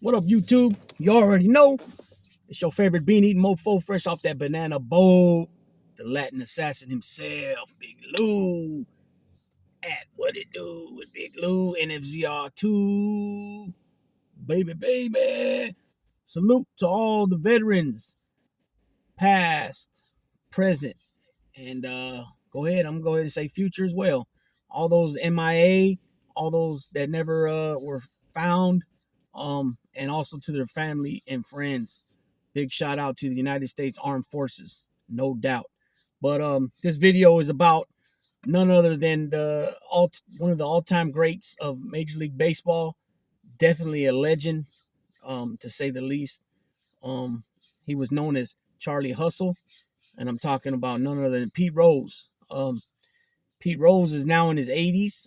What up, YouTube? You already know. It's your favorite bean-eating mofo fresh off that banana boat. The Latin assassin himself, Big Lou. At What It Do with Big Lou, NFZR2. Baby. Salute to all the veterans, past, present, and go ahead. I'm going to go ahead and say future as well. All those MIA, all those that never were found, and also to their family and friends. Big shout out to the United States Armed Forces, no doubt. But this video is about none other than one of the all-time greats of Major League Baseball. Definitely a legend, to say the least. He was known as Charlie Hustle, and I'm talking about none other than Pete Rose. Pete Rose is now in his 80s.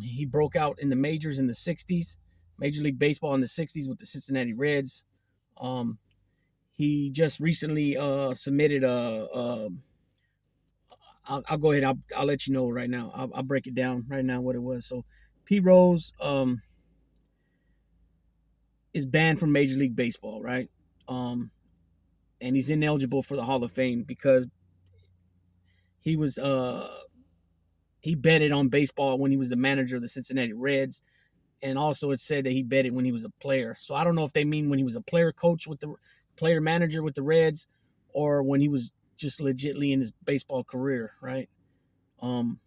He broke out in the majors in the 60s, Major League Baseball in the 60s with the Cincinnati Reds. He just recently submitted I'll go ahead. I'll let you know right now. I'll break it down right now what it was. So Pete Rose is banned from Major League Baseball, right? And he's ineligible for the Hall of Fame because he was he betted on baseball when he was the manager of the Cincinnati Reds, and also it said that he betted when he was a player. So I don't know if they mean when he was a player coach with the player manager with the Reds, or when he was just legitly in his baseball career, right? I'll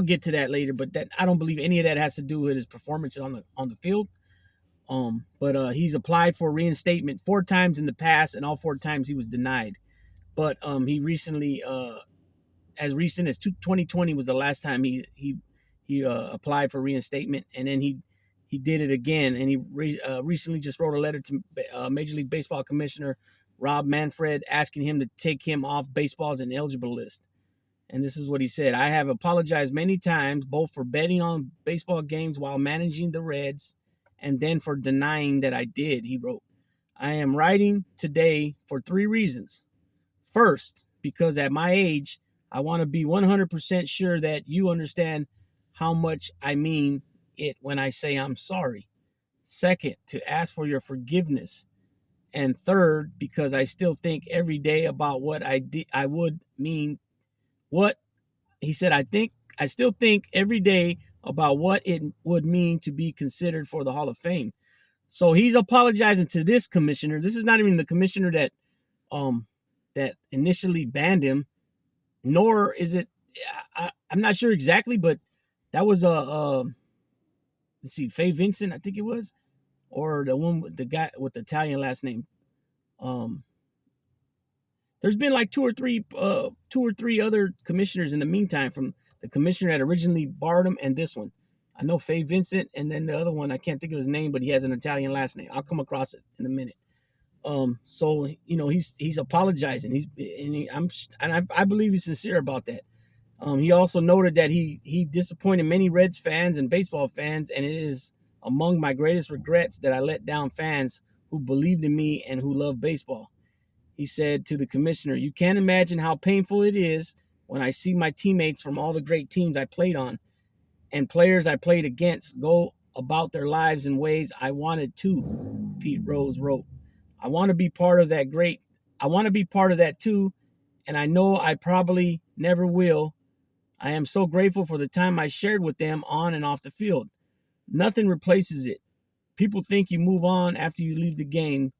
get to that later, but that I don't believe any of that has to do with his performance on the field. But he's applied for reinstatement 4 times in the past, and all 4 times he was denied. But he recently, as recent as 2020 was the last time he applied for reinstatement, and then he did it again, and he recently just wrote a letter to Major League Baseball Commissioner Rob Manfred asking him to take him off baseball's ineligible list. And this is what he said: "I have apologized many times, both for betting on baseball games while managing the Reds, and then for denying that I did," he wrote. "I am writing today for 3 reasons. First, because at my age, I want to be 100% sure that you understand how much I mean it when I say I'm sorry. Second, to ask for your forgiveness. And third, because I still think every day about what I would mean. What he said, I still think every day about what it would mean to be considered for the Hall of Fame." So he's apologizing to this commissioner. This is not even the commissioner that initially banned him, nor is it. I'm not sure exactly, but that was let's see, Faye Vincent, I think it was, or the one with the guy with the Italian last name. There's been like two or three other commissioners in the meantime, from the commissioner that originally barred him and this one. I know Faye Vincent, and then the other one, I can't think of his name, but he has an Italian last name. I'll come across it in a minute. So he's apologizing. I believe he's sincere about that. He also noted that he disappointed many Reds fans and baseball fans, and it is among my greatest regrets that I let down fans who believed in me and who love baseball. He said to the commissioner, "You can't imagine how painful it is when I see my teammates from all the great teams I played on and players I played against go about their lives in ways I wanted to," Pete Rose wrote. I want to be part of that too, and I know I probably never will. I am so grateful for the time I shared with them on and off the field. Nothing replaces it. People think you move on after you leave the game.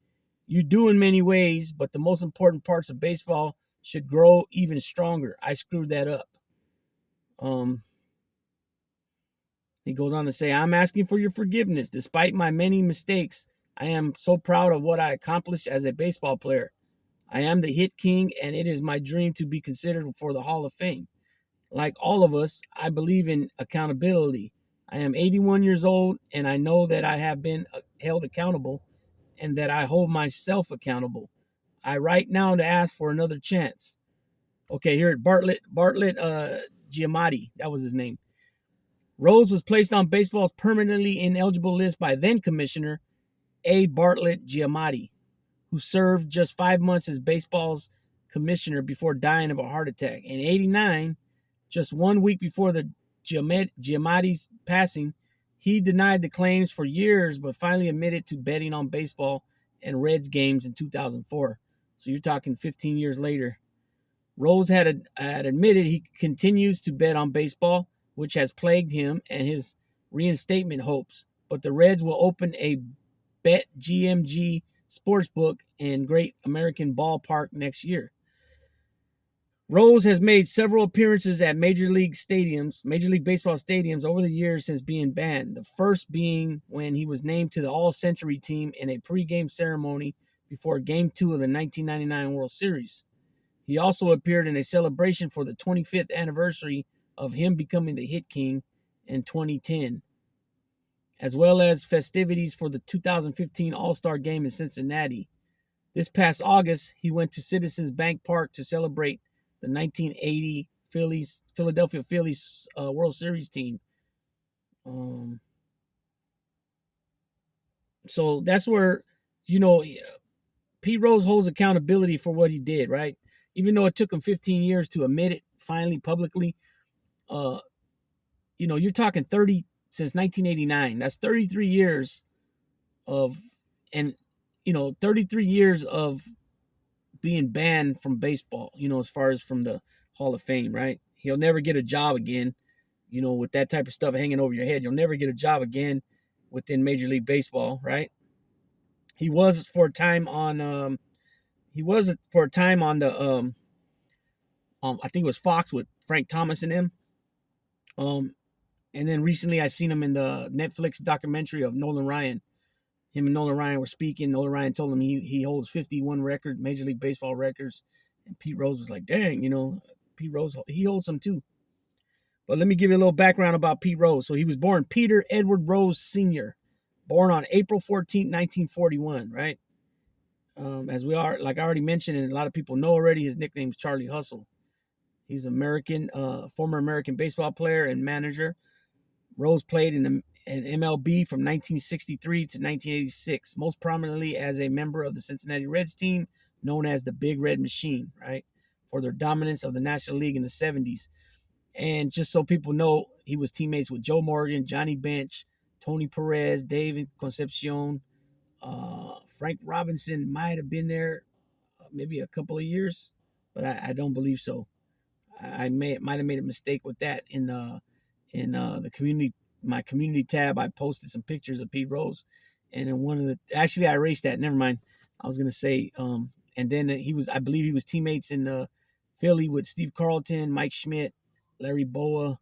You do in many ways, but the most important parts of baseball should grow even stronger. I screwed that up. He goes on to say, "I'm asking for your forgiveness. Despite my many mistakes, I am so proud of what I accomplished as a baseball player. I am the hit king, and it is my dream to be considered for the Hall of Fame. Like all of us, I believe in accountability. I am 81 years old, and I know that I have been held accountable and that I hold myself accountable. I write now to ask for another chance." Okay, here at Bartlett Giamatti, that was his name. Rose was placed on baseball's permanently ineligible list by then Commissioner A. Bartlett Giamatti, who served just 5 months as baseball's commissioner before dying of a heart attack. In '89, just 1 week before the Giamatti's passing, He denied the claims for years, but finally admitted to betting on baseball and Reds games in 2004. So you're talking 15 years later. Rose had admitted he continues to bet on baseball, which has plagued him and his reinstatement hopes. But the Reds will open a BetGMG sportsbook in Great American Ballpark next year. Rose has made several appearances at Major League Baseball stadiums over the years since being banned. The first being when he was named to the All-Century team in a pregame ceremony before Game 2 of the 1999 World Series. He also appeared in a celebration for the 25th anniversary of him becoming the Hit King in 2010, as well as festivities for the 2015 All-Star Game in Cincinnati. This past August, he went to Citizens Bank Park to celebrate the 1980 Philadelphia Phillies World Series team. So that's where, Pete Rose holds accountability for what he did, right? Even though it took him 15 years to admit it finally publicly, you're talking 30 since 1989. That's 33 years of, and 33 years of being banned from baseball, as far as from the Hall of Fame, right? He'll never get a job again, with that type of stuff hanging over your head. You'll never get a job again within Major League Baseball, right? He was for a time on the I think it was Fox with Frank Thomas and him. And then recently I seen him in the Netflix documentary of Nolan Ryan. Him and Nolan Ryan were speaking. Nolan Ryan told him he holds 51 Major League Baseball records. And Pete Rose was like, dang, Pete Rose, he holds some too. But let me give you a little background about Pete Rose. So he was born Peter Edward Rose Sr., born on April 14, 1941, right? As we are, like I already mentioned, and a lot of people know already, his nickname is Charlie Hustle. He's American, former American baseball player and manager. Rose played in MLB from 1963 to 1986, most prominently as a member of the Cincinnati Reds team, known as the Big Red Machine, right? For their dominance of the National League in the 70s. And just so people know, he was teammates with Joe Morgan, Johnny Bench, Tony Perez, David Concepcion. Frank Robinson might have been there maybe a couple of years, but I don't believe so. I might have made a mistake with that in the community tab. I posted some pictures of Pete Rose, and in I erased that. Never mind. I was gonna say, and then I believe he was teammates in Philly with Steve Carlton, Mike Schmidt, Larry Boa,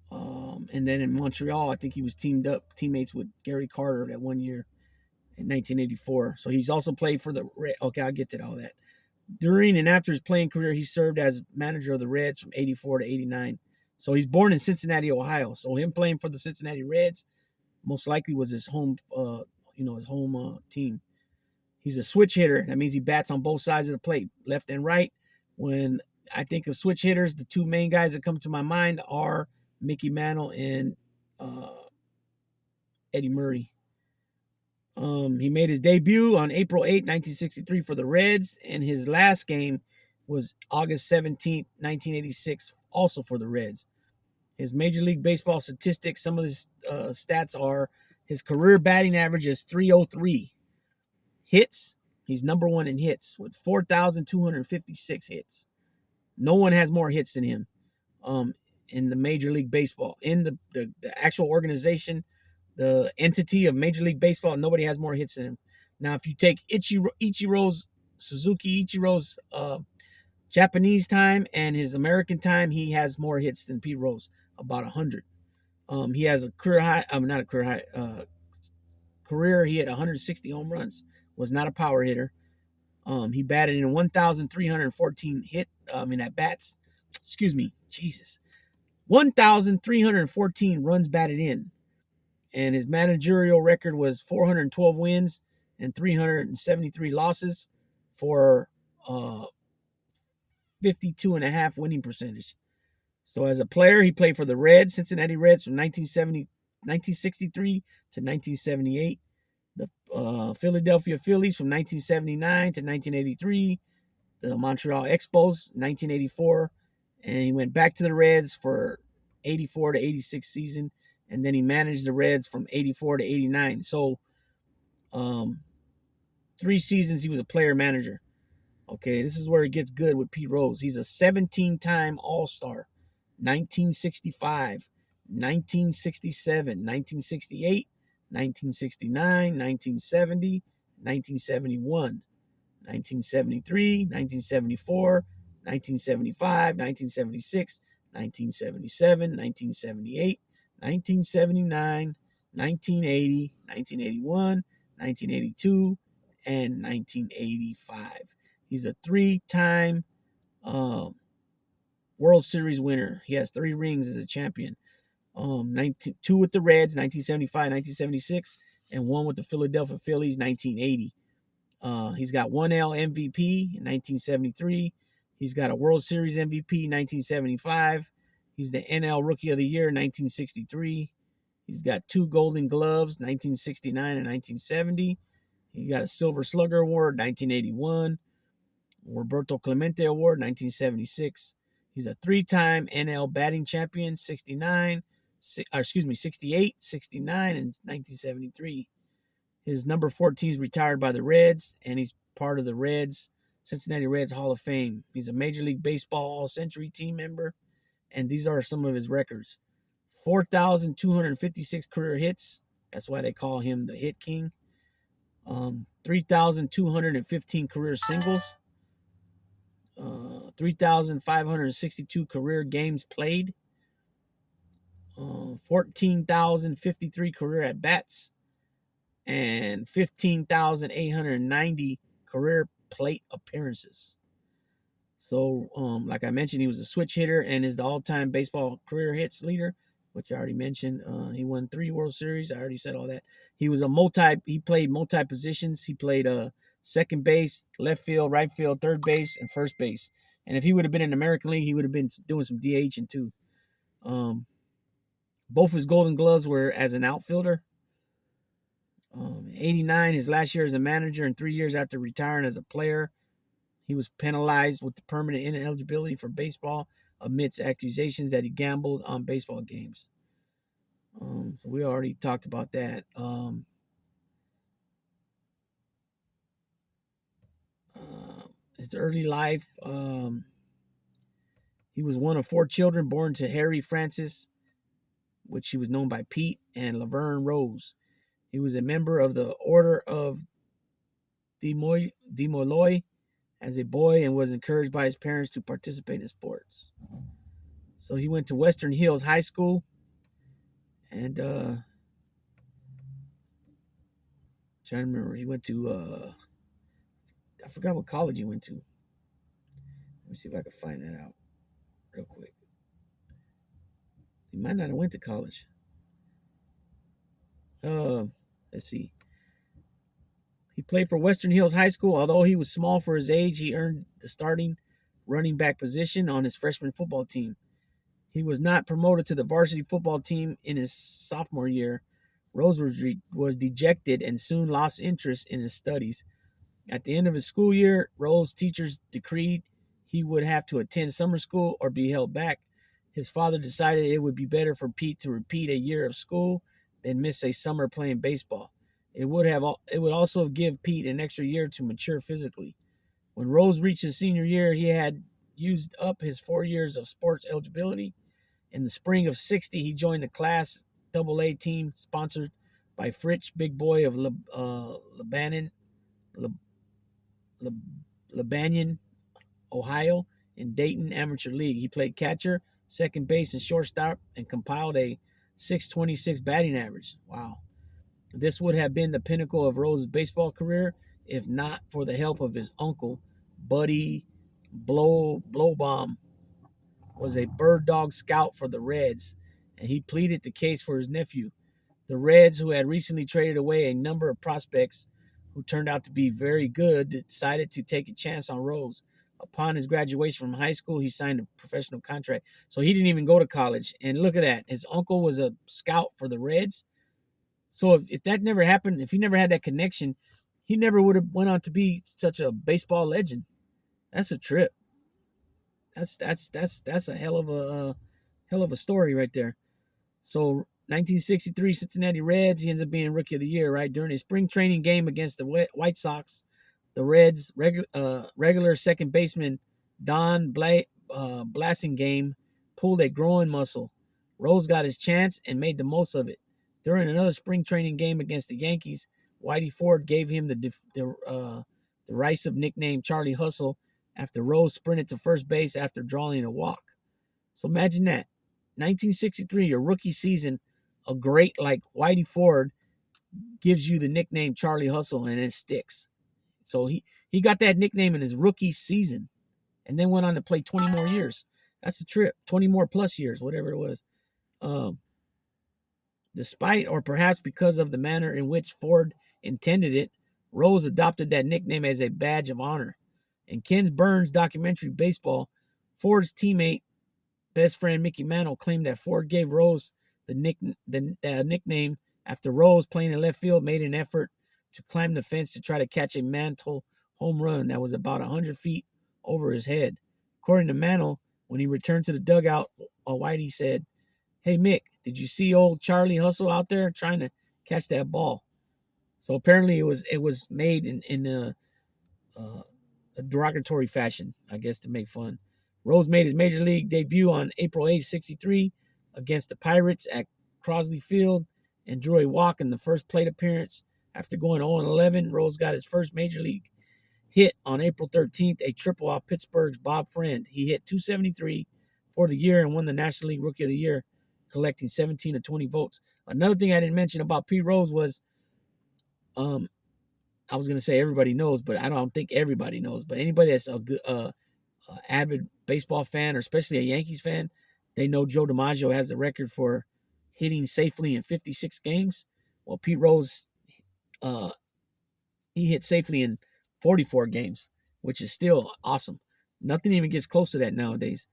and then in Montreal, I think he was teammates with Gary Carter that one year in 1984. So he's also played for okay, I'll get to all that. During and after his playing career, he served as manager of the Reds from 84 to 89. So he's born in Cincinnati, Ohio. So him playing for the Cincinnati Reds most likely was his home, team. He's a switch hitter. That means he bats on both sides of the plate, left and right. When I think of switch hitters, the two main guys that come to my mind are Mickey Mantle and Eddie Murray. He made his debut on April 8, 1963 for the Reds, and his last game was August 17, 1986, also for the Reds. His Major League Baseball statistics, some of his stats are his career batting average is .303. Hits, he's number one in hits with 4,256 hits. No one has more hits than him in the Major League Baseball. In the actual organization, the entity of Major League Baseball, nobody has more hits than him. Now, if you take Ichiro's Japanese time and his American time, he has more hits than Pete Rose, about 100. He has a career high, not a career high, career, he had 160 home runs, was not a power hitter. He batted in 1,314 at bats. Excuse me, Jesus. 1,314 runs batted in. And his managerial record was 412 wins and 373 losses for 52.5 winning percentage. So as a player, he played for the Cincinnati Reds from 1963 to 1978. The Philadelphia Phillies from 1979 to 1983. The Montreal Expos, 1984. And he went back to the Reds for 84 to 86 season. and then he managed the Reds from 84 to 89. So, um, 3 seasons he was a player manager. Okay, this is where it gets good with Pete Rose. He's a 17-time All-Star. 1965, 1967, 1968, 1969, 1970, 1971, 1973, 1974, 1975, 1976, 1977, 1978, 1979, 1980, 1981, 1982, and 1985. He's a 3-time um, World Series winner. He has 3 rings as a champion. 2 with the Reds, 1975, 1976, and 1 with the Philadelphia Phillies, 1980. He's got 1L MVP in 1973. He's got a World Series MVP in 1975. He's the NL Rookie of the Year in 1963. He's got 2 Golden Gloves, 1969 and 1970. He got a Silver Slugger Award, 1981. Roberto Clemente Award, 1976. He's a 3-time NL batting champion, 68, 69, and 1973. His number 14 is retired by the Reds, and he's part of the Cincinnati Reds Hall of Fame. He's a Major League Baseball All-Century team member, and these are some of his records. 4,256 career hits. That's why they call him the Hit King. 3,215 career singles. 3,562 career games played. 14,053 career at-bats. And 15,890 career plate appearances. So, like I mentioned, he was a switch hitter and is the all-time baseball career hits leader, which I already mentioned. He won 3 World Series. I already said all that. He played multi-positions. He played second base, left field, right field, third base, and first base. And if he would have been in the American League, he would have been doing some DH too. Both his Golden Gloves were as an outfielder. 89, his last year as a manager, and 3 years after retiring as a player, he was penalized with the permanent ineligibility for baseball amidst accusations that he gambled on baseball games. So we already talked about that. His early life, he was one of 4 children born to Harry Francis, which he was known by Pete, and Laverne Rose. He was a member of the Order of de Molloy as a boy and was encouraged by his parents to participate in sports. So he went to Western Hills High School, and trying to remember, he went to I forgot what college he went to. Let me see if I can find that out real quick. He might not have went to college. Let's see. He played for Western Hills High School. Although he was small for his age, he earned the starting running back position on his freshman football team. He was not promoted to the varsity football team in his sophomore year. Rose was dejected and soon lost interest in his studies. At the end of his school year, Rose's teachers decreed he would have to attend summer school or be held back. His father decided it would be better for Pete to repeat a year of school than miss a summer playing baseball. It would also give Pete an extra year to mature physically. When Rose reached his senior year, he had used up his 4 years of sports eligibility. In the spring of '60, he joined the Class AA team sponsored by Fritz Big Boy of Lebanon, Ohio, in Dayton Amateur League. He played catcher, second base, and shortstop, and compiled a .626 batting average. Wow. This would have been the pinnacle of Rose's baseball career if not for the help of his uncle, Buddy Blowbaum, was a bird dog scout for the Reds, and he pleaded the case for his nephew. The Reds, who had recently traded away a number of prospects who turned out to be very good, decided to take a chance on Rose. Upon his graduation from high school, he signed a professional contract. So he didn't even go to college. And look at that. His uncle was a scout for the Reds. So if that never happened, if he never had that connection, he never would have went on to be such a baseball legend. That's a trip. That's a hell of a story right there. So 1963 Cincinnati Reds. He ends up being Rookie of the Year, right? During his spring training game against the White Sox, the Reds' regular second baseman Don Blasingame pulled a groin muscle. Rose got his chance and made the most of it. During another spring training game against the Yankees, Whitey Ford gave him the derisive nickname Charlie Hustle after Rose sprinted to first base after drawing a walk. So imagine that. 1963, your rookie season, a great like Whitey Ford gives you the nickname Charlie Hustle, and it sticks. So he got that nickname in his rookie season and then went on to play 20 more years. That's a trip. 20 more plus years, whatever it was. Despite or perhaps because of the manner in which Ford intended it, Rose adopted that nickname as a badge of honor. In Ken Burns' documentary Baseball, Ford's teammate, best friend Mickey Mantle claimed that Ford gave Rose the nickname after Rose, playing in left field, made an effort to climb the fence to try to catch a Mantle home run that was about 100 feet over his head. According to Mantle, when he returned to the dugout, Whitey said, "Hey, Mick, did you see old Charlie Hustle out there trying to catch that ball?" So apparently it was made in a derogatory fashion, I guess, to make fun. Rose made his major league debut on April 8, 63 against the Pirates at Crosley Field and drew a walk in the first plate appearance. After going 0-11, Rose got his first major league hit on April 13th, a triple off Pittsburgh's Bob Friend. He hit .273 for the year and won the National League Rookie of the Year, collecting 17 of 20 votes. Another thing I didn't mention about Pete Rose was, I was going to say everybody knows, but I don't think everybody knows. But anybody that's a good, avid baseball fan, or especially a Yankees fan, they know Joe DiMaggio has the record for hitting safely in 56 games. Well, Pete Rose, he hit safely in 44 games, which is still awesome. Nothing even gets close to that nowadays.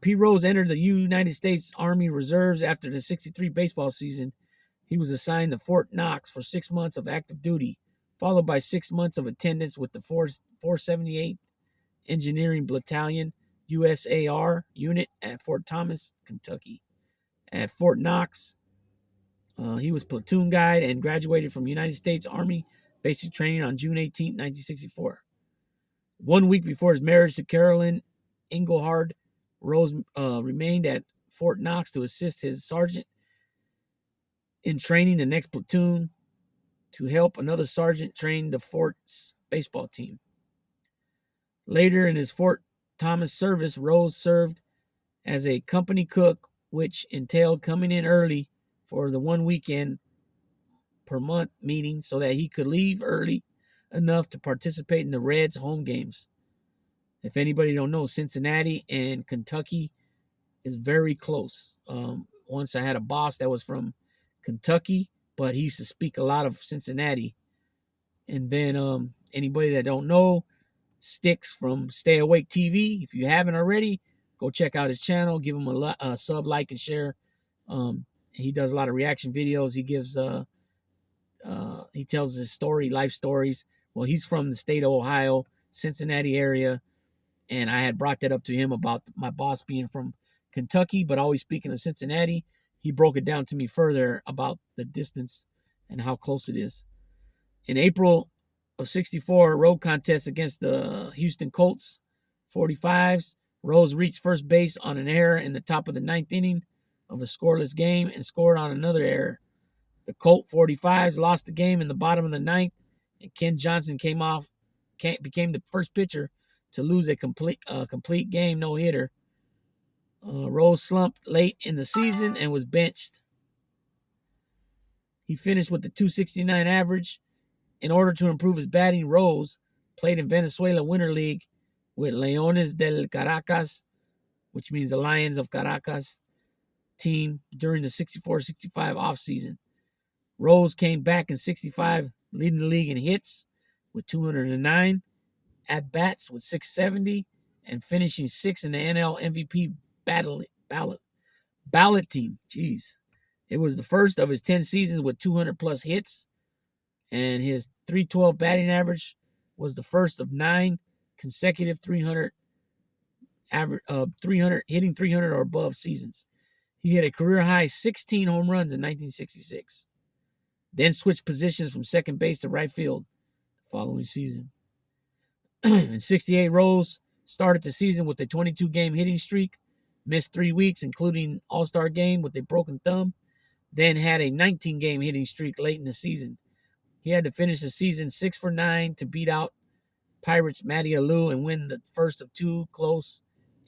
Pete Rose entered the United States Army Reserves after the 63 baseball season. He was assigned to Fort Knox for 6 months of active duty, followed by 6 months of attendance with the 478th Engineering Battalion USAR unit at Fort Thomas, Kentucky. At Fort Knox, he was platoon guide and graduated from United States Army basic training on June 18, 1964. 1 week before his marriage to Carolyn Engelhard, Rose remained at Fort Knox to assist his sergeant in training the next platoon to help another sergeant train the fort's baseball team. Later in his Fort Thomas service, Rose served as a company cook, which entailed coming in early for the 1 weekend per month meeting so that he could leave early enough to participate in the Reds' home games. If anybody don't know, Cincinnati and Kentucky is very close. Once I had a boss that was from Kentucky, but he used to speak a lot of Cincinnati. And then anybody that don't know, Sticks from Stay Awake TV. If you haven't already, go check out his channel. Give him a sub, like, and share. He does a lot of reaction videos. He gives he tells his story, life stories. Well, he's from the state of Ohio, Cincinnati area, and I had brought that up to him about my boss being from Kentucky, but always speaking of Cincinnati. He broke it down to me further about the distance and how close it is. In April of 64, road contest against the Houston Colts 45s, Rose reached first base on an error in the top of the ninth inning of a scoreless game and scored on another error. The Colt 45s lost the game in the bottom of the ninth, and Ken Johnson became the first pitcher to lose a complete game no-hitter. Rose slumped late in the season and was benched. He finished with the .269 average. In order to improve his batting, Rose played in Venezuela Winter League with Leones del Caracas, which means the Lions of Caracas team, during the 64-65 offseason. Rose came back in 65, leading the league in hits with 209, at-bats with 670, and finishing sixth in the NL MVP ballot team. Jeez. It was the first of his 10 seasons with 200-plus hits, and his .312 batting average was the first of 9 consecutive 300 hitting 300 or above seasons. He hit a career-high 16 home runs in 1966, then switched positions from second base to right field the following season. In 68, Rose started the season with a 22-game hitting streak, missed 3 weeks, including All-Star game with a broken thumb, then had a 19-game hitting streak late in the season. He had to finish the season 6 for 9 to beat out Pirates' Matty Alou and win the first of 2 close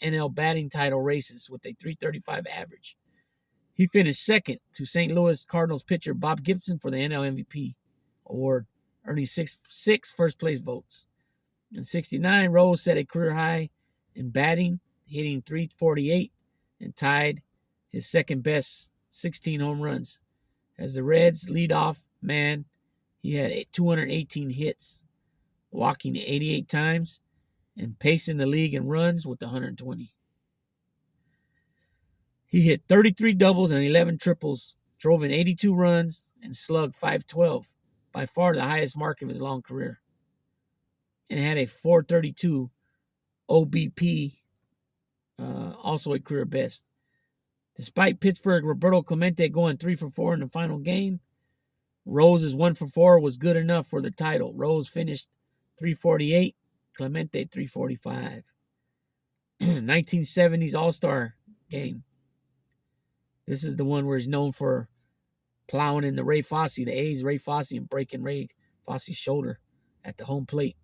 NL batting title races with a .335 average. He finished second to St. Louis Cardinals pitcher Bob Gibson for the NL MVP award, earning six first-place votes. In 69, Rose set a career high in batting, hitting .348, and tied his second-best 16 home runs. As the Reds' leadoff man, he had 218 hits, walking 88 times, and pacing the league in runs with 120. He hit 33 doubles and 11 triples, drove in 82 runs, and slugged .512, by far the highest mark of his long career, and had a .432 OBP, also a career best. Despite Pittsburgh Roberto Clemente going 3 for 4 in the final game, Rose's 1 for 4 was good enough for the title. Rose finished .348, Clemente .345. 1970s All-Star game. This is the one where he's known for plowing in the Ray Fosse, the A's Ray Fosse, and breaking Ray Fosse's shoulder at the home plate.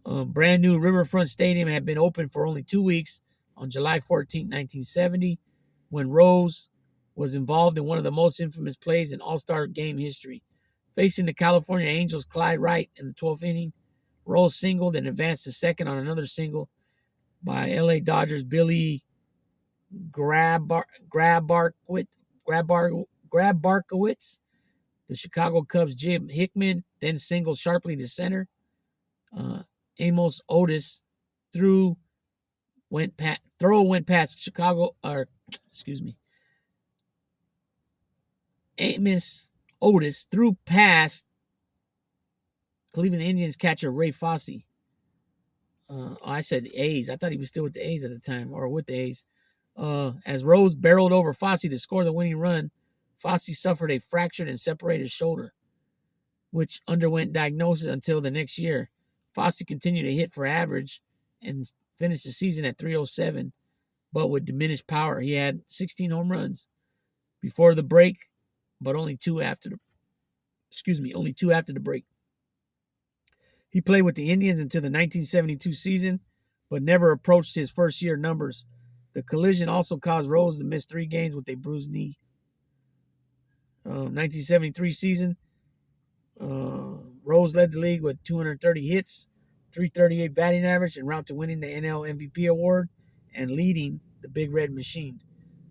Brand new Riverfront Stadium had been open for only 2 weeks on July 14, 1970, when Rose was involved in one of the most infamous plays in All-Star game history. Facing the California Angels' Clyde Wright in the 12th inning, Rose singled and advanced to second on another single by L.A. Dodgers' Billy Grabarkowitz. The Chicago Cubs' Jim Hickman then singled sharply to center. Amos Otis throw went past Chicago, Amos Otis threw past Cleveland Indians catcher Ray Fosse. I said the A's. I thought he was still with the A's at the time, or with the A's. As Rose barreled over Fosse to score the winning run, Fosse suffered a fractured and separated shoulder, which underwent diagnosis until the next year. Fosse continued to hit for average and finished the season at .307, but with diminished power. He had 16 home runs before the break, but only two after the break. He played with the Indians until the 1972 season, but never approached his first-year numbers. The collision also caused Rose to miss 3 games with a bruised knee. 1973 season, Rose led the league with 230 hits, .338 batting average, en route to winning the NL MVP award and leading the Big Red Machine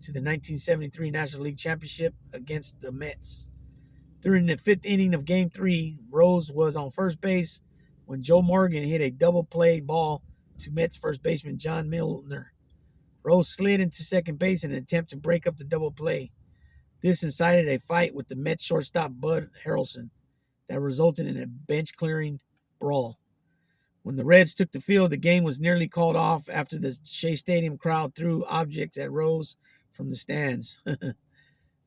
to the 1973 National League Championship against the Mets. During the 5th inning of Game 3, Rose was on first base when Joe Morgan hit a double play ball to Mets first baseman John Milner. Rose slid into second base in an attempt to break up the double play. This incited a fight with the Mets shortstop Bud Harrelson that resulted in a bench-clearing brawl. When the Reds took the field, the game was nearly called off after the Shea Stadium crowd threw objects at Rose from the stands.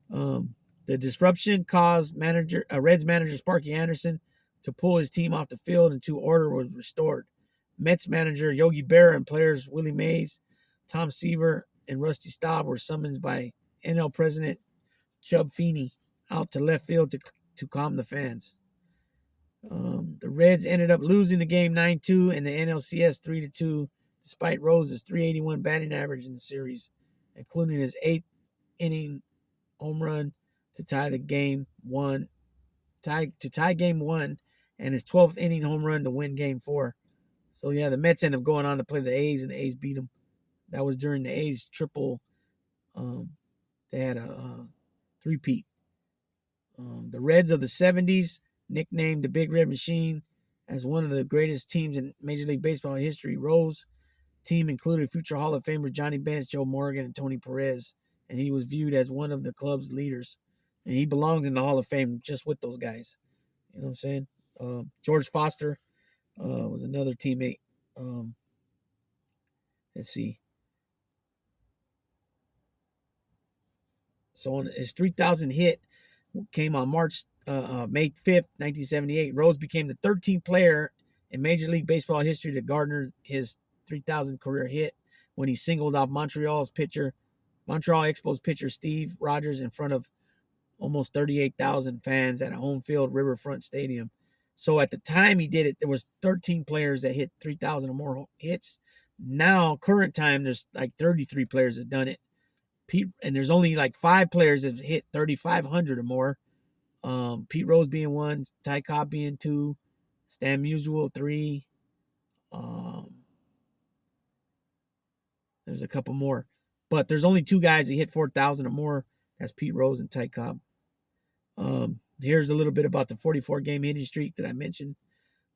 The disruption caused Reds manager Sparky Anderson to pull his team off the field until order was restored. Mets manager Yogi Berra and players Willie Mays, Tom Seaver, and Rusty Staub were summoned by NL president Chub Feeney out to left field to calm the fans. The Reds ended up losing the game 9-2 and the NLCS 3-2, despite Rose's .381 batting average in the series, including his 8th inning home run to tie game one, and his 12th inning home run to win Game 4. So yeah, the Mets ended up going on to play the A's, and the A's beat them. That was during the A's triple. They had a three-peat. The Reds of the 70s, nicknamed the Big Red Machine, as one of the greatest teams in Major League Baseball history. Rose team included future Hall of Famers Johnny Bench, Joe Morgan, and Tony Perez, and he was viewed as one of the club's leaders. And he belongs in the Hall of Fame just with those guys. You know what I'm saying? George Foster was another teammate. Let's see. So on his 3,000 hit came on May 5th, 1978. Rose became the 13th player in Major League Baseball history to garner his 3,000 career hit when he singled off Montreal Expos pitcher Steve Rogers in front of almost 38,000 fans at a home field Riverfront Stadium. So at the time he did it, there was 13 players that hit 3,000 or more hits. Now, current time, there's like 33 players that done it. And there's only like 5 players that hit 3,500 or more. Pete Rose being 1, Ty Cobb being 2, Stan Musial 3. There's a couple more, but there's only 2 guys that hit 4,000 or more. That's Pete Rose and Ty Cobb. Here's a little bit about the 44-game hitting streak that I mentioned.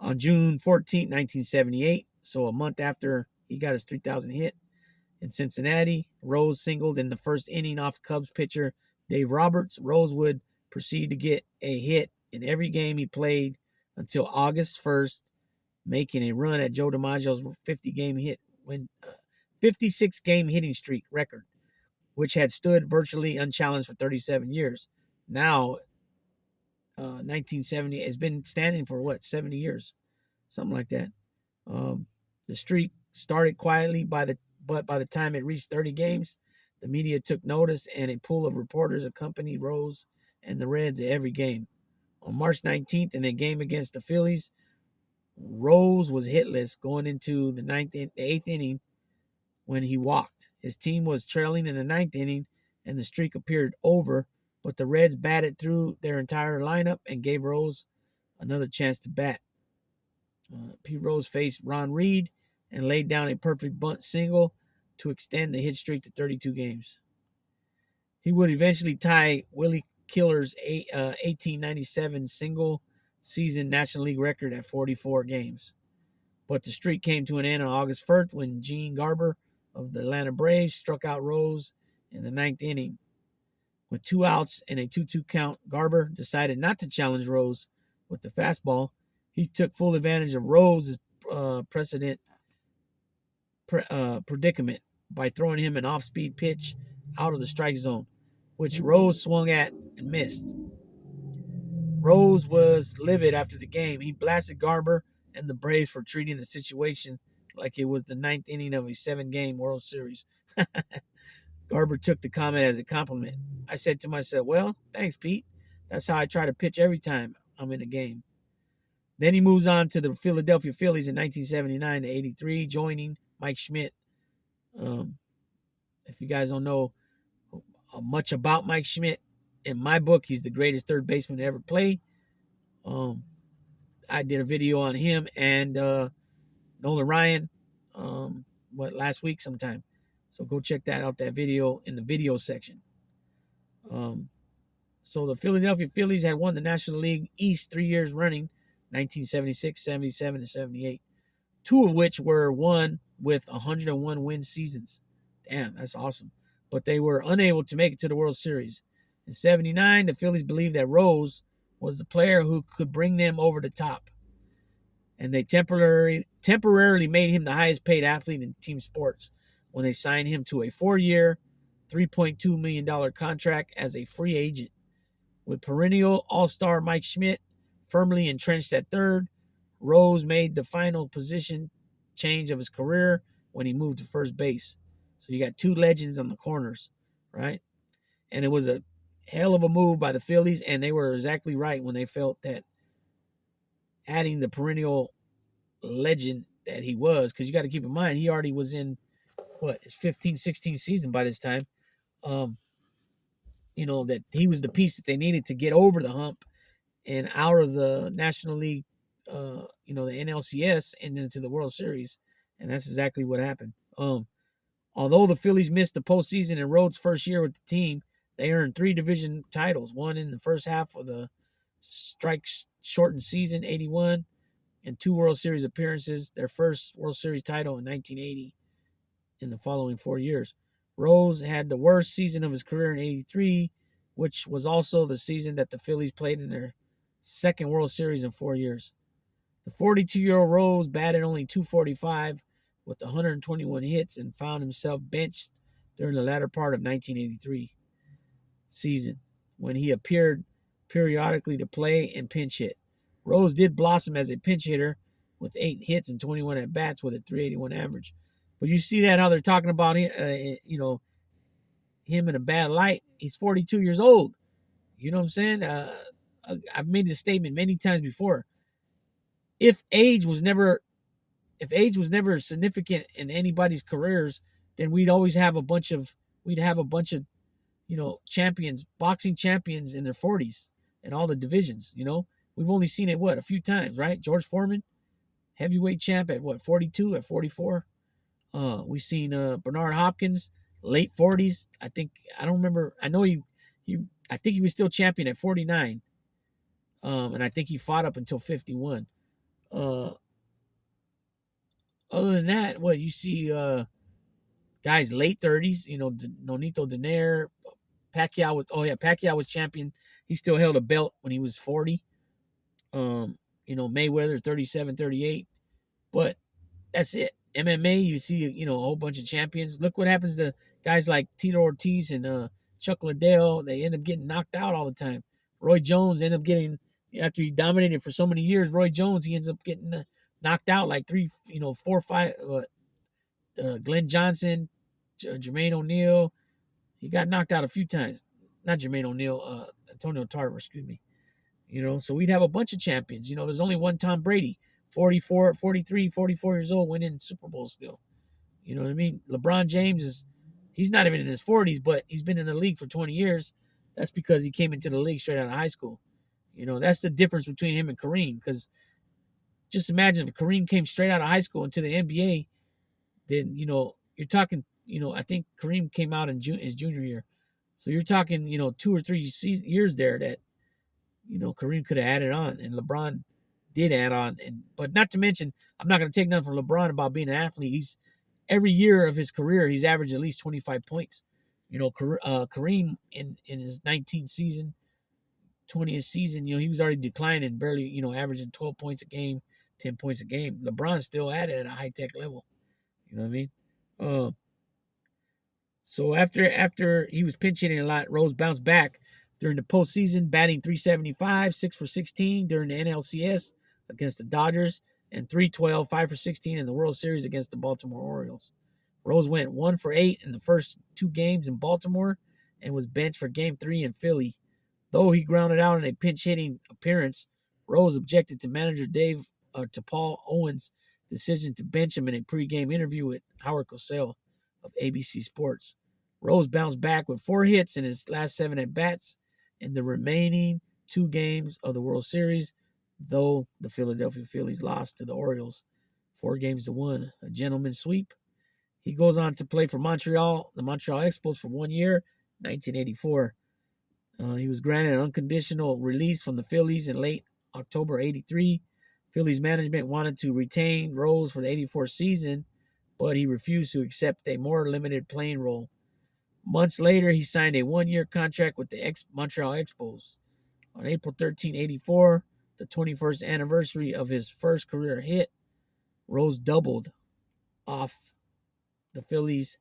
On June 14, 1978, so a month after he got his 3,000 hit in Cincinnati, Rose singled in the first inning off Cubs pitcher Dave Roberts. Rose would proceed to get a hit in every game he played until August 1st, making a run at Joe DiMaggio's 56-game hitting streak record, which had stood virtually unchallenged for 37 years. Now, 1970 has been standing for 70 years, something like that. The streak started quietly, but by the time it reached 30 games, the media took notice, and a pool of reporters accompanied Rose and the Reds at every game. On March 19th, in a game against the Phillies, Rose was hitless going into the 8th inning when he walked. His team was trailing in the 9th inning, and the streak appeared over, but the Reds batted through their entire lineup and gave Rose another chance to bat. Pete Rose faced Ron Reed and laid down a perfect bunt single to extend the hit streak to 32 games. He would eventually tie Willie Killer's 1897 single-season National League record at 44 games. But the streak came to an end on August 1st when Gene Garber of the Atlanta Braves struck out Rose in the 9th inning. With 2 outs and a 2-2 count, Garber decided not to challenge Rose with the fastball. He took full advantage of Rose's predicament by throwing him an off-speed pitch out of the strike zone, which Rose swung at and missed. Rose was livid after the game. He blasted Garber and the Braves for treating the situation like it was the 9th inning of a 7-game World Series. Garber took the comment as a compliment. I said to myself, well, thanks, Pete. That's how I try to pitch every time I'm in a game. Then he moves on to the Philadelphia Phillies in 1979 to 83, joining Mike Schmidt. If you guys don't know much about Mike Schmidt, in my book, he's the greatest third baseman to ever play. I did a video on him and Nolan Ryan last week sometime. So go check that video in the video section. So the Philadelphia Phillies had won the National League East 3 years running, 1976, 77, and 78. 2 of which were won with 101 win seasons. Damn, that's awesome. But they were unable to make it to the World Series. In 79, the Phillies believed that Rose was the player who could bring them over the top. And they temporarily made him the highest paid athlete in team sports when they signed him to a 4-year, $3.2 million contract as a free agent. With perennial all-star Mike Schmidt firmly entrenched at third, Rose made the final position change of his career when he moved to first base. So you got 2 legends on the corners, right? And it was a hell of a move by the Phillies, and they were exactly right when they felt that adding the perennial legend that he was, because you got to keep in mind, he already was in, his 15, 16 season by this time. That he was the piece that they needed to get over the hump and out of the National League, the NLCS, and into the World Series. And that's exactly what happened. Although the Phillies missed the postseason in Rhodes' first year with the team, they earned 3 division titles, one in the first half of the strike-shortened season, 81, and 2 World Series appearances, their first World Series title in 1980 in the following 4 years. Rose had the worst season of his career in 83, which was also the season that the Phillies played in their second World Series in 4 years. The 42-year-old Rose batted only .245 with 121 hits and found himself benched during the latter part of 1983. season when he appeared periodically to play and pinch hit. Rose did blossom as a pinch hitter with 8 hits and 21 at bats with a 381 average. But you see that how they're talking about him in a bad light. He's 42 years old. You know what I'm saying? I've made this statement many times before. If age was never significant in anybody's careers, then we'd have a bunch of champions, boxing champions in their 40s in all the divisions. We've only seen it a few times, right? George Foreman, heavyweight champ at 42, at 44. We've seen Bernard Hopkins, late 40s. I don't remember. I know I think he was still champion at 49. And I think he fought up until 51. Other than that, you see guys late 30s, Nonito Donaire, Pacquiao was champion. He still held a belt when he was 40. Mayweather 37, 38. But that's it. MMA, you see, a whole bunch of champions. Look what happens to guys like Tito Ortiz and Chuck Liddell. They end up getting knocked out all the time. Roy Jones end up getting, after he dominated for so many years, Roy Jones, he ends up getting knocked out like 4, 5. Glenn Johnson, Jermaine O'Neal. He got knocked out a few times. Not Jermaine O'Neal, Antonio Tarver, excuse me. So we'd have a bunch of champions. There's only one Tom Brady, 44, 43, 44 years old, winning Super Bowl still. You know what I mean? LeBron James he's not even in his 40s, but he's been in the league for 20 years. That's because he came into the league straight out of high school. That's the difference between him and Kareem. Because just imagine if Kareem came straight out of high school into the NBA, then, you're talking, I think Kareem came out in his junior year. So you're talking, 2 or 3 years there that, Kareem could have added on, and LeBron did add on. But not to mention, I'm not going to take nothing from LeBron about being an athlete. Every year of his career, he's averaged at least 25 points. Kareem in his 19th season, 20th season, he was already declining, barely, averaging 12 points a game, 10 points a game. LeBron still at it at a high-tech level. You know what I mean? So after he was pinch hitting a lot, Rose bounced back during the postseason, batting .375, 6 for 16 during the NLCS against the Dodgers, and .312, 5 for 16 in the World Series against the Baltimore Orioles. Rose went 1 for 8 in the first 2 games in Baltimore and was benched for Game 3 in Philly. Though he grounded out in a pinch-hitting appearance, Rose objected to Paul Owens' decision to bench him in a pregame interview with Howard Cosell of ABC Sports. Rose bounced back with 4 hits in his last 7 at-bats in the remaining 2 games of the World Series, though the Philadelphia Phillies lost to the Orioles 4-1, a gentleman's sweep. He goes on to play for the Montreal Expos for 1 year, 1984. He was granted an unconditional release from the Phillies in late October '83. Phillies management wanted to retain Rose for the '84 season, but he refused to accept a more limited playing role. Months later, he signed a 1-year contract with the Montreal Expos. On April 13, '84, the 21st anniversary of his first career hit, Rose doubled off the Phillies'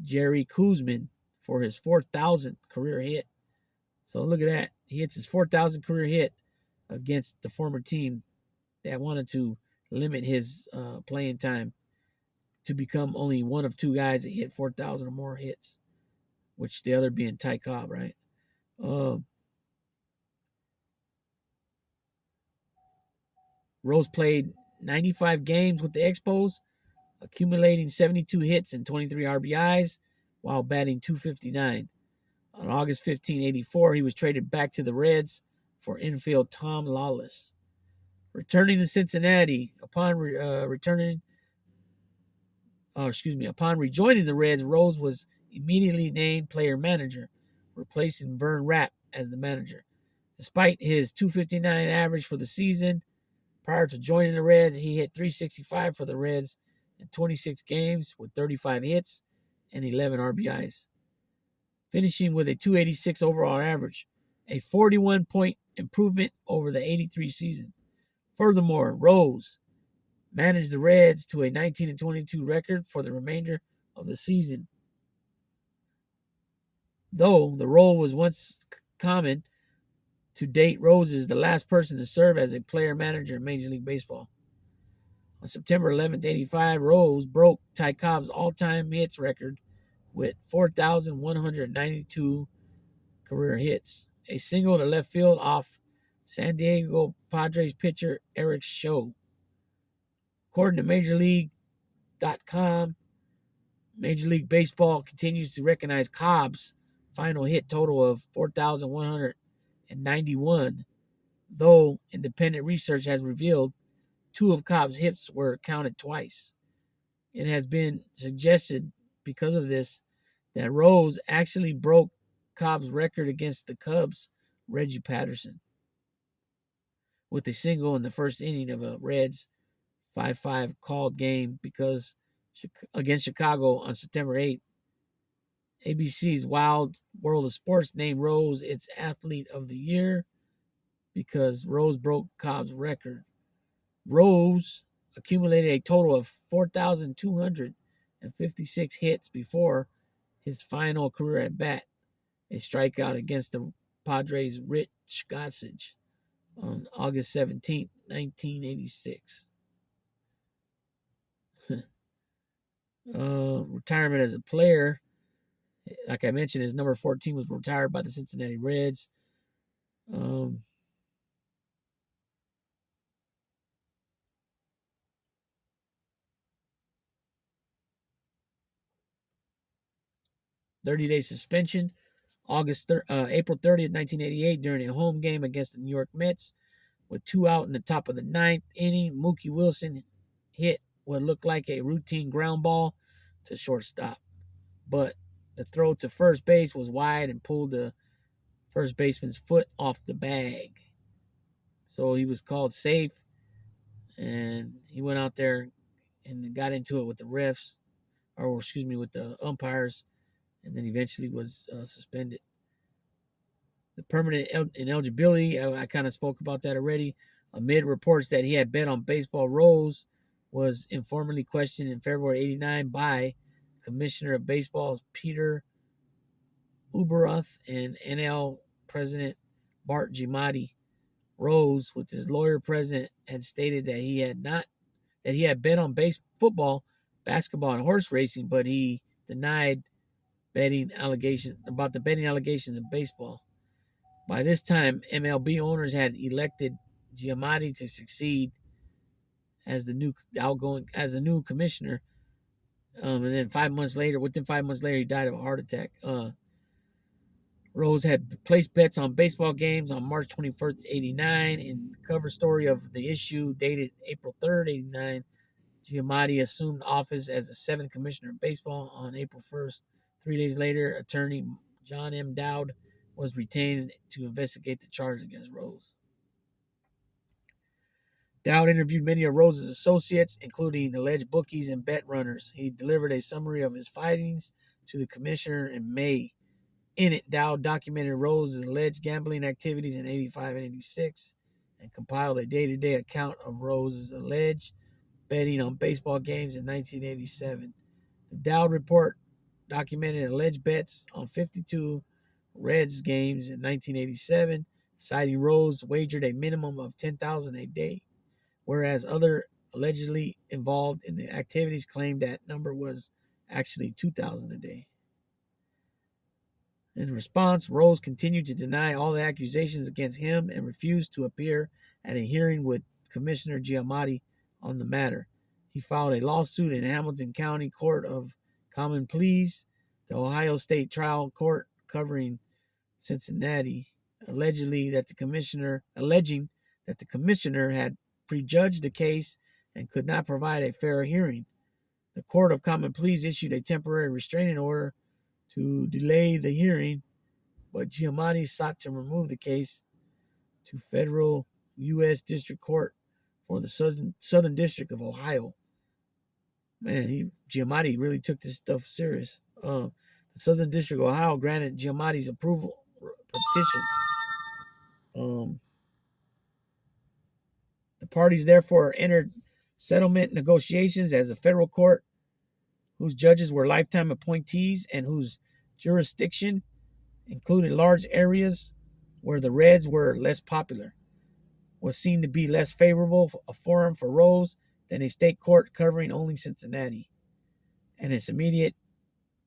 Jerry Koosman for his 4,000th career hit. So look at that. He hits his 4,000th career hit against the former team that wanted to limit his playing time to become only one of 2 guys that hit 4,000 or more hits, which the other being Ty Cobb, right? Rose played 95 games with the Expos, accumulating 72 hits and 23 RBIs while batting .259. On August 15, '84, he was traded back to the Reds for infield Tom Lawless. Returning to Cincinnati, upon rejoining the Reds, Rose was immediately named player manager, replacing Vern Rapp as the manager. Despite his .259 average for the season, prior to joining the Reds, he hit .365 for the Reds in 26 games with 35 hits and 11 RBIs, finishing with a .286 overall average, a 41-point improvement over the '83 season. Furthermore, Rose managed the Reds to a 19-22 record for the remainder of the season. Though the role was once common, to date, Rose is the last person to serve as a player manager in Major League Baseball. On September 11th, 85, Rose broke Ty Cobb's all-time hits record with 4,192 career hits. A single to left field off San Diego Padres pitcher Eric Show. According to MajorLeague.com, Major League Baseball continues to recognize Cobb's final hit total of 4,191, though independent research has revealed two of Cobb's hits were counted twice. It has been suggested because of this that Rose actually broke Cobb's record against the Cubs' Reggie Patterson with a single in the first inning of a Reds 5-5 called game because against Chicago on September 8th. ABC's Wild World of Sports named Rose its Athlete of the Year because Rose broke Cobb's record. Rose accumulated a total of 4,256 hits before his final career at bat, a strikeout against the Padres' Rich Gossage on August 17, 1986. Retirement as a player. Like I mentioned, his number 14 was retired by the Cincinnati Reds. 30-day suspension. April 30th, 1988, during a home game against the New York Mets. With two out in the top of the ninth inning, Mookie Wilson hit what looked like a routine ground ball to shortstop. But the throw to first base was wide and pulled the first baseman's foot off the bag. So he was called safe, and he went out there and got into it with the refs, with the umpires, and then eventually was suspended. The permanent ineligibility, I kind of spoke about that already. Amid reports that he had bet on baseball, Rose was informally questioned in February '89 by Commissioner of Baseball's Peter Ueberroth and NL President Bart Giamatti. Rose, with his lawyer present, had stated that he had bet on football, basketball, and horse racing, but he denied the betting allegations in baseball. By this time, MLB owners had elected Giamatti to succeed as the new commissioner. And then within 5 months later, he died of a heart attack. Rose had placed bets on baseball games on March 21st, 89. In the cover story of the issue, dated April 3rd, 89, Giamatti assumed office as the seventh commissioner of baseball on April 1st. 3 days later, attorney John M. Dowd was retained to investigate the charge against Rose. Dowd interviewed many of Rose's associates, including alleged bookies and bet runners. He delivered a summary of his findings to the commissioner in May. In it, Dowd documented Rose's alleged gambling activities in '85 and '86 and compiled a day-to-day account of Rose's alleged betting on baseball games in 1987. The Dowd report documented alleged bets on 52 Reds games in 1987, citing Rose wagered a minimum of $10,000 a day, whereas other allegedly involved in the activities claimed that number was actually $2,000 a day. In response, Rose continued to deny all the accusations against him and refused to appear at a hearing with Commissioner Giamatti on the matter. He filed a lawsuit in Hamilton County Court of Common Pleas, the Ohio State Trial Court covering Cincinnati, alleging that the commissioner had prejudged the case and could not provide a fair hearing. The Court of Common Pleas issued a temporary restraining order to delay the hearing, but Giamatti sought to remove the case to federal U.S. District Court for the Southern District of Ohio. Man, Giamatti really took this stuff serious. The Southern District of Ohio granted Giamatti's approval petition. The parties therefore entered settlement negotiations as a federal court whose judges were lifetime appointees and whose jurisdiction including large areas where the Reds were less popular, was seen to be less favorable a forum for Rose than a state court covering only Cincinnati and its immediate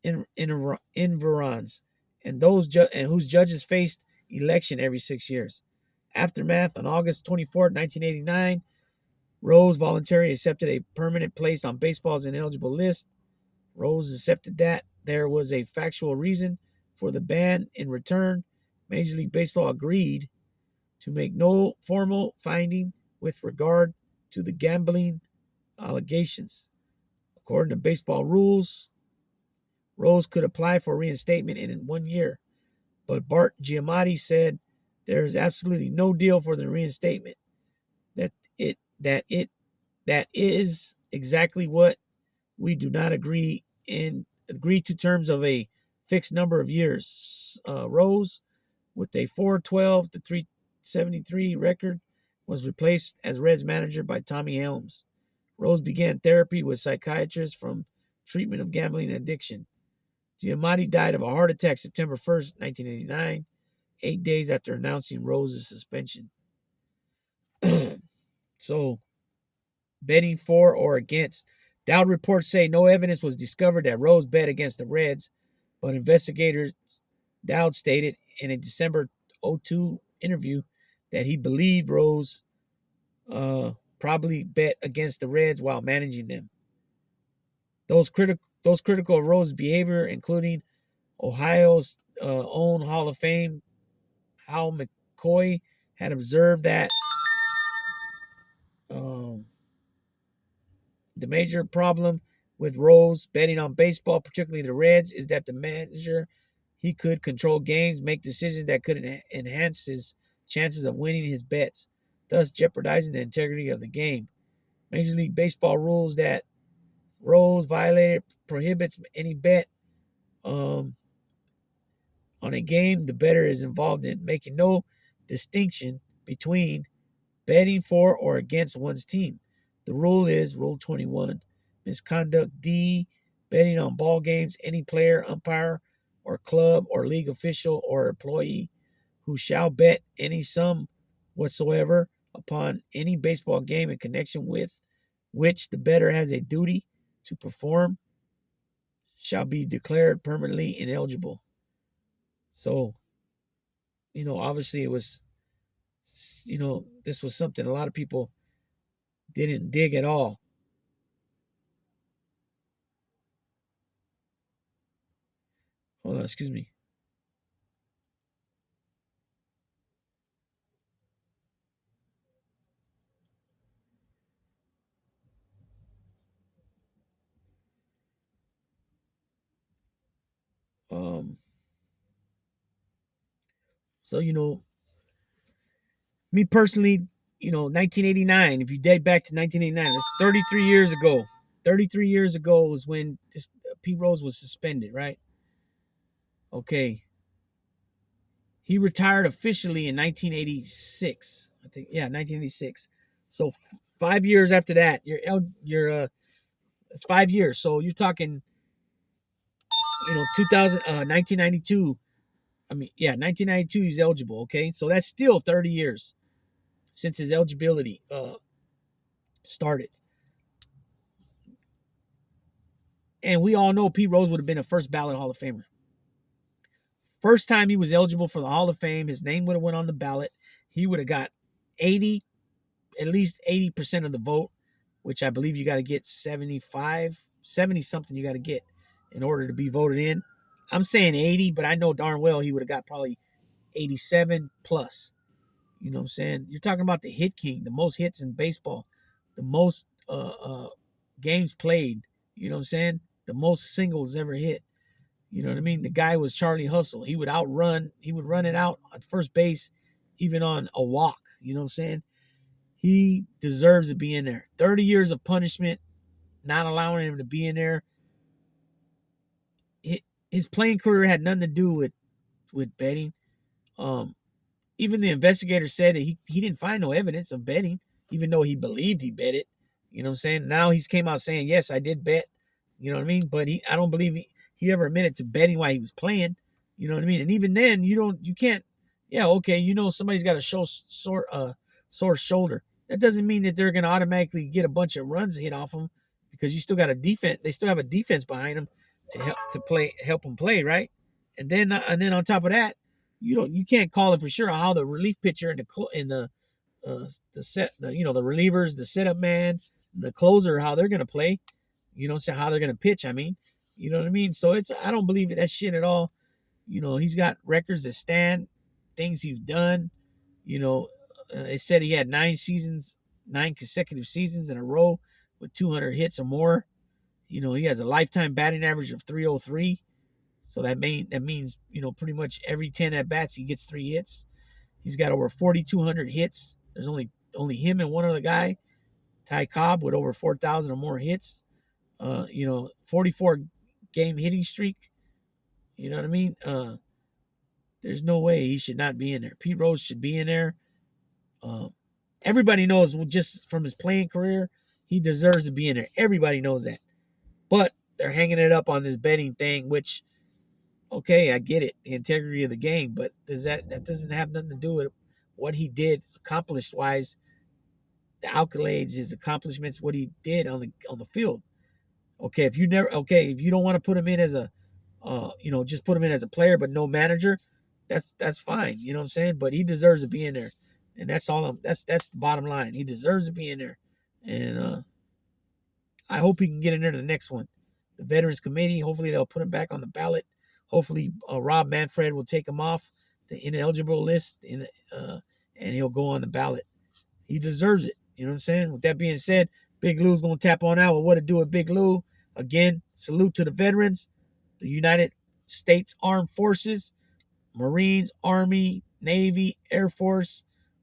environs, and whose judges faced election every 6 years. Aftermath: on August 24, 1989, Rose voluntarily accepted a permanent place on baseball's ineligible list. Rose accepted that there was a factual reason for the ban. In return, Major League Baseball agreed to make no formal finding with regard to the gambling allegations. According to baseball rules, Rose could apply for reinstatement in 1 year, but Bart Giamatti said there is absolutely no deal for the reinstatement. That is exactly what we do not agree to terms of a fixed number of years. Rose, with a 412 to 373 record, was replaced as Reds manager by Tommy Helms. Rose began therapy with psychiatrists from treatment of gambling addiction. Giamatti died of a heart attack September 1st, 1989, 8 days after announcing Rose's suspension. So, betting for or against. Dowd reports say no evidence was discovered that Rose bet against the Reds, but investigators, Dowd stated in a December 2002 interview that he believed Rose probably bet against the Reds while managing them. Those critical of Rose's behavior, including Ohio's own Hall of Fame Hal McCoy, had observed that the major problem with Rose betting on baseball, particularly the Reds, is that the manager, he could control games, make decisions that could enhance his chances of winning his bets, thus jeopardizing the integrity of the game. Major League Baseball rules that Rose violated prohibits any bet on a game the bettor is involved in, making no distinction between betting for or against one's team. The rule is Rule 21. Misconduct D. Betting on ball games. Any player, umpire, or club, or league official, or employee who shall bet any sum whatsoever upon any baseball game in connection with which the bettor has a duty to perform shall be declared permanently ineligible. So, obviously it was, this was something a lot of people didn't dig at all. Hold on, excuse me. So, me personally, 1989, if you date back to 1989, that's 33 years ago. 33 years ago was when Pete Rose was suspended, right? Okay. He retired officially in 1986. I think, yeah, 1986. So 5 years after that, it's 5 years. So you're talking, 2000, 1992. I mean, yeah, 1992 he's eligible, okay? So that's still 30 years since his eligibility started. And we all know Pete Rose would have been a first ballot Hall of Famer. First time he was eligible for the Hall of Fame, his name would have went on the ballot. He would have got at least 80% of the vote, which I believe you got to get 70 something you got to get in order to be voted in. I'm saying 80, but I know darn well he would have got probably 87 plus. You know what I'm saying? You're talking about the hit king, the most hits in baseball, the most games played. You know what I'm saying? The most singles ever hit. You know what I mean? The guy was Charlie Hustle. He would run it out at first base, even on a walk. You know what I'm saying? He deserves to be in there. 30 years of punishment, not allowing him to be in there. His playing career had nothing to do with betting. Even the investigator said that he didn't find no evidence of betting, even though he believed he bet it. You know what I'm saying? Now he's came out saying, yes, I did bet. You know what I mean? But I don't believe he ever admitted to betting while he was playing. You know what I mean? And even then, you can't. Yeah, okay, somebody's got a sore shoulder. That doesn't mean that they're going to automatically get a bunch of runs hit off them, because you still got a defense. They still have a defense behind them help them play, right? And then on top of that, you can't call it for sure how the relief pitcher and the relievers, the setup man, the closer, how they're going to play. So how they're going to pitch. I mean, you know what I mean. So I don't believe that shit at all. He's got records that stand, things he's done. It said he had 9 consecutive seasons in a row with 200 hits or more. He has a lifetime batting average of 303. So that means pretty much every 10 at bats he gets 3 hits. He's got over 4,200 hits. There's only him and one other guy, Ty Cobb, with over 4,000 or more hits. 44 game hitting streak. You know what I mean? There's no way he should not be in there. Pete Rose should be in there. Everybody knows, just from his playing career, he deserves to be in there. Everybody knows that. But they're hanging it up on this betting thing, which, okay, I get it, the integrity of the game, but that doesn't have nothing to do with what he did accomplished wise, the accolades, his accomplishments, what he did on the field. If you don't want to put him in as a just put him in as a player but no manager, that's fine. You know what I'm saying? But he deserves to be in there. And that's all that's the bottom line. He deserves to be in there. And I hope he can get in there to the next one. The Veterans Committee, hopefully they'll put him back on the ballot. Hopefully Rob Manfred will take him off the ineligible list and he'll go on the ballot. He deserves it. You know what I'm saying? With that being said, Big Lou's going to tap on out with what to do with Big Lou. Again, salute to the veterans, the United States Armed Forces, Marines, Army, Navy, Air Force,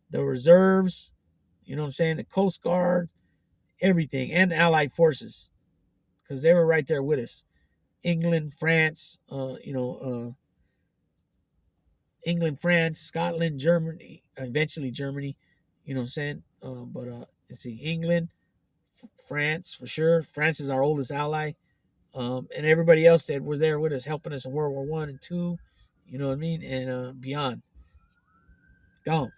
the reserves, you know what I'm saying, the Coast Guard, everything, and the Allied Forces, because they were right there with us. England, France, Scotland, Germany, eventually Germany, you know what I'm saying? But let's see, England, France for sure. France is our oldest ally, and everybody else that were there with us, helping us in World War I and II, you know what I mean, and beyond. Gone.